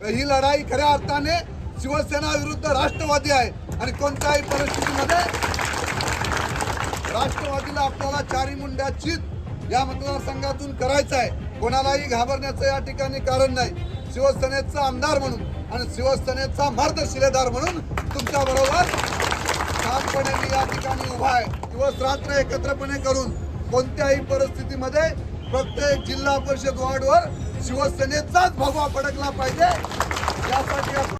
ही लढाई खऱ्या अर्थाने शिवसेना विरुद्ध राष्ट्रवादी आहे आणि कोणत्याही परिस्थितीमध्ये राष्ट्रवादीला आपल्याला चारी मुंड्या चित या मतदारसंघातून करायचं आहे। कोणालाही घाबरण्याचं या ठिकाणी कारण नाही। शिवसेनेचा आमदार म्हणून आणि शिवसेनेचा मार्गदर्शक म्हणून तुमच्या बरोबर ठामपणे मी या ठिकाणी उभा आहे। दिवस रात्र एकत्रपणे करून कोणत्याही परिस्थितीमध्ये प्रत्येक जिल्हा परिषद वार्डवर शिवसेनेचाच भगवा फडकला पाहिजे यासाठी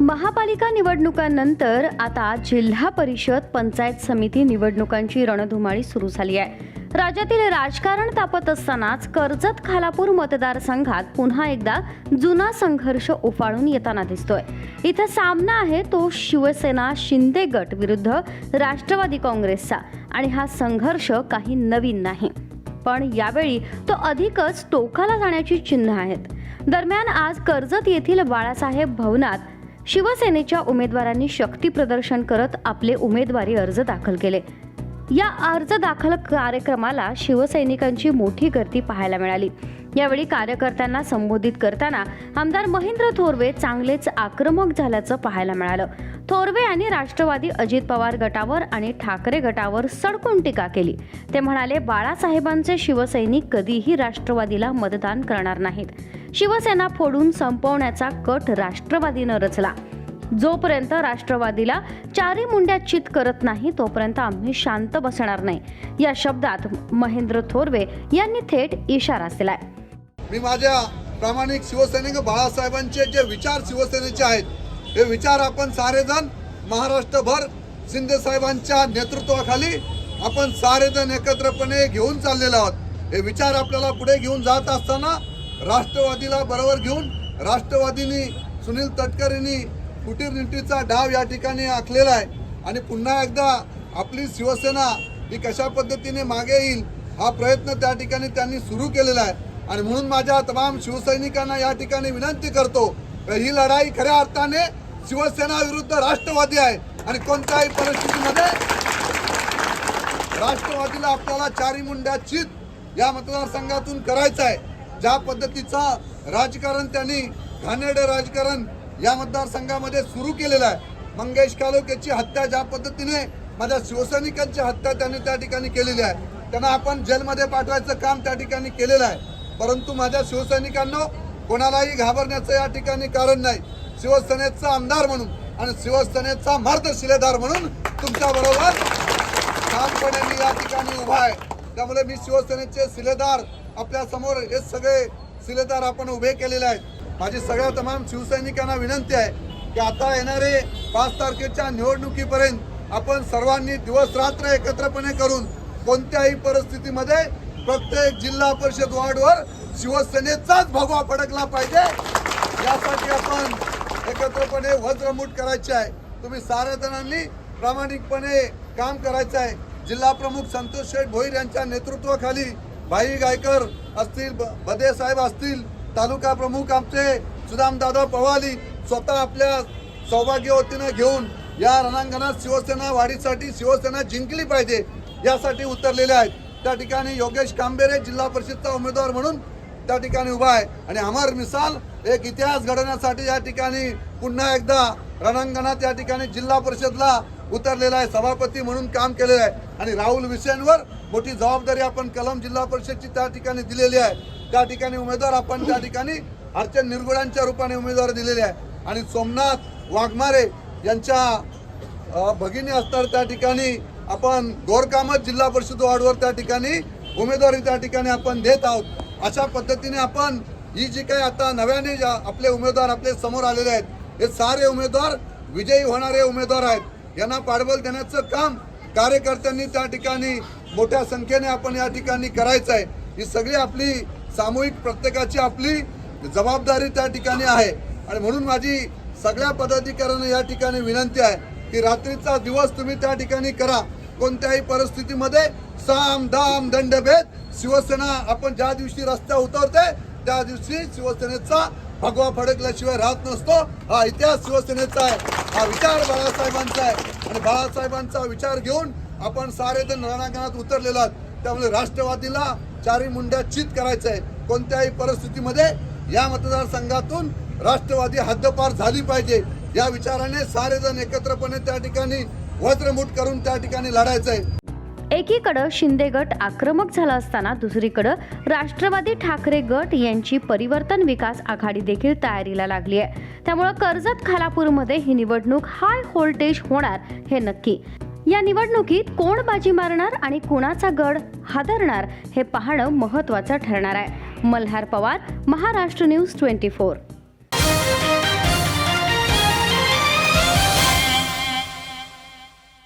महापालिका निवडणुकांनंतर आता जिल्हा परिषद पंचायत समिती निवडणुकांची रणधुमाळी सुरू झाली आहे। राज्यातील राजकारण तापत असतानाच कर्जत खालापूर मतदारसंघात पुन्हा एकदा जुना संघर्ष उफाळून येताना दिसतोय। इथं सामना आहे तो शिवसेना शिंदे गट विरुद्ध राष्ट्रवादी काँग्रेसचा आणि हा संघर्ष काही नवीन नाही, पण यावेळी तो अधिकच टोकाला जाण्याची चिन्ह आहेत। दरम्यान आज कर्जत येथील बाळासाहेब भवनात शिवसेनेच्या उमेदवारांनी शक्ती प्रदर्शन करत आपले उमेदवारी अर्ज दाखल केले। या अर्ज दाखल कार्यक्रमाला शिवसैनिकांची मोठी गर्दी पाहायला मिळाली। यावेळी कार्यकर्त्यांना संबोधित करताना आमदार महेंद्र थोरवे चांगलेच आक्रमक झाल्याचं पाहायला मिळालं। थोरवे यांनी राष्ट्रवादी अजित पवार गटावर आणि ठाकरे गटावर सडकून टीका केली। ते म्हणाले, बाळासाहेबांचे शिवसैनिक कधीही राष्ट्रवादीला मतदान करणार नाहीत। शिवसेना फोडून संपवण्याचा कट राष्ट्रवादीनं रचला। जोपर्यंत राष्ट्रवादीला चारी मुंड्या चित करत नाही तोपर्यंत आम्ही शांत बसणार नाही। या शब्दात महेंद्र थोरवे यांनी थेट इशारा दिलाय। मी माझ्या प्रामाणिक शिवसैनिक बाळासाहेबांचे जे विचार शिवसेनेचे आहेत हे विचार आपण सारेजण महाराष्ट्रभर शिंदे साहेबांच्या नेतृत्वाखाली आपण सारेजण एकत्रपणे घेऊन चाललेलो आहोत। हे विचार आपल्याला पुढे घेऊन जात असताना राष्ट्रवादीला बरोबर घेऊन राष्ट्रवादीनी सुनील तटकरेंनी फुटीरनिटीचा डाव या ठिकाणी आखलेला आहे आणि पुन्हा एकदा आपली शिवसेना ही कशा पद्धतीने मागे येईल हा प्रयत्न त्या ठिकाणी त्यांनी सुरू केलेला आहे। आणि म्हणून माझ्या तमाम शिवसैनिकांना या ठिकाणी विनंती करतो, ही लढाई खऱ्या अर्थाने शिवसेना विरुद्ध राष्ट्रवादी आहे आणि कोणत्याही परिस्थितीमध्ये राष्ट्रवादीला आपल्याला चारी मुंड्या चित या मतदारसंघातून करायचं आहे। ज्या पद्धतीचा राजकारण त्यांनी घाणेरडे राजकारण या मतदारसंघामध्ये सुरू केलेलं आहे, मंगेश कालोखेची हत्या ज्या पद्धतीने माझ्या शिवसैनिकांची हत्या त्यांनी त्या ठिकाणी केलेली आहे, त्यांना आपण जेलमध्ये पाठवायचं काम त्या ठिकाणी केलेलं आहे। परंतु माझ्या शिवसैनिकांना कोणालाही घाबरण्याचं या ठिकाणी कारण नाही। शिवसेनेचा आमदार म्हणून आणि शिवसेनेचा मार्गदर्शक म्हणून तुमच्या बरोबर ठामपणे मी या ठिकाणी उभा आहे। त्यामुळे मी शिवसेनेचे शिलेदार आपल्या समोर हे सगळे शिलेदार आपण उभे केलेले आहेत। माझी सगळ्या तमाम शिवसैनिकांना विनंती आहे की आता येणारे 5 तारखेच्या निवडणुकीपर्यंत आपण सर्वांनी दिवस रात्र एकत्रपणे करून कोणत्याही परिस्थितीमध्ये प्रत्येक जिल्हा परिषद वार्डवर शिवसेनेचाच भगवा फडकला पाहिजे यासाठी आपण एकत्रपणे वज्रमूठ करायचे आहे। तुम्ही साऱ्या जणांनी प्रामाणिकपणे काम करायचं आहे। जिल्हा प्रमुख संतोष शेठ भोईर यांच्या नेतृत्वाखाली भाई गायकर असतील, बदे साहेब असतील, तालुका प्रमुख आमचे सुदामदादा पवाली स्वतः आपल्या सौभाग्यवतीनं घेऊन या रणांगणात शिवसेना वाढीसाठी शिवसेना जिंकली पाहिजे यासाठी उतरलेले आहेत। त्या ठिकाणी योगेश कांबेरे जिल्हा परिषदचा उमेदवार म्हणून त्या ठिकाणी उभा आहे आणि अमर मिसाल एक इतिहास घडवण्यासाठी या ठिकाणी पुन्हा एकदा रणांगणात या ठिकाणी जिल्हा परिषदला उतरलेला आहे, सभापती म्हणून काम केलेलं आहे। आणि राहुल विसेंवर मोठी जबाबदारी आपण कलम जिल्हा परिषदची त्या ठिकाणी दिलेली आहे। त्या ठिकाणी उमेदवार आपण त्या ठिकाणी अर्चन निरगुडांच्या रूपाने उमेदवार दिलेले आहे आणि सोमनाथ वाघमारे यांच्या भगिनी असतात त्या ठिकाणी आपण गोरकामत जिल्हा परिषद वार्डवर त्या ठिकाणी उमेदवारी त्या ठिकाणी आपण देत आहोत। अशा पद्धतीने आपण ही जी काही आता नव्याने आपले उमेदवार आपले समोर आलेले आहेत हे सारे उमेदवार विजयी होणारे उमेदवार आहेत। यांना पाठबळ देण्याचं काम कार्यकर्त्यांनी त्या ठिकाणी मोठ्या संख्येने आपण या ठिकाणी करायचं आहे। ही सगळी आपली सामूहिक प्रत्येकाची आपली जबाबदारी त्या ठिकाणी आहे आणि म्हणून माझी सगळ्या पदाधिकाऱ्यांना या ठिकाणी विनंती आहे की रात्रीचा दिवस तुम्ही त्या ठिकाणी करा। कोणत्याही परिस्थितीमध्ये साम दाम दंडभेद शिवसेना आपण ज्या दिवशी रस्त्यावर उतरते त्या दिवशी शिवसेनेचा भगवा फडकल्याशिवाय राहत नसतो। हा इतिहास शिवसेनेचा आहे, हा विचार बाळासाहेबांचा आहे आणि बाळासाहेबांचा विचार घेऊन आपण सारेजण रणांगणात उतरलेलो आहोत। त्यामुळे राष्ट्रवादीला चारी मुंड्या चित करायचं आहे। कोणत्याही परिस्थितीमध्ये या मतदारसंघातून राष्ट्रवादी हद्दपार झाली पाहिजे या विचाराने सारेजण एकत्रपणे त्या ठिकाणी वज्रमुठ करून त्या ठिकाणी लढायचं आहे. एकीकडे शिंदे गट आक्रमक झाला असताना दुसरीकडे राष्ट्रवादी ठाकरे गट यांची परिवर्तन विकास आघाडी देखील तयारीला लागली आहे. त्यामुळे कर्जत खालापूरमध्ये ही निवडणूक हाय व्होल्टेज होणार हे नक्की. या निवडणुकीत कोण बाजी मारणार आणि कुणाचा गड हादरणार हे पाहणं महत्त्वाचं ठरणार आहे. मल्हार पवार, महाराष्ट्र न्यूज 24.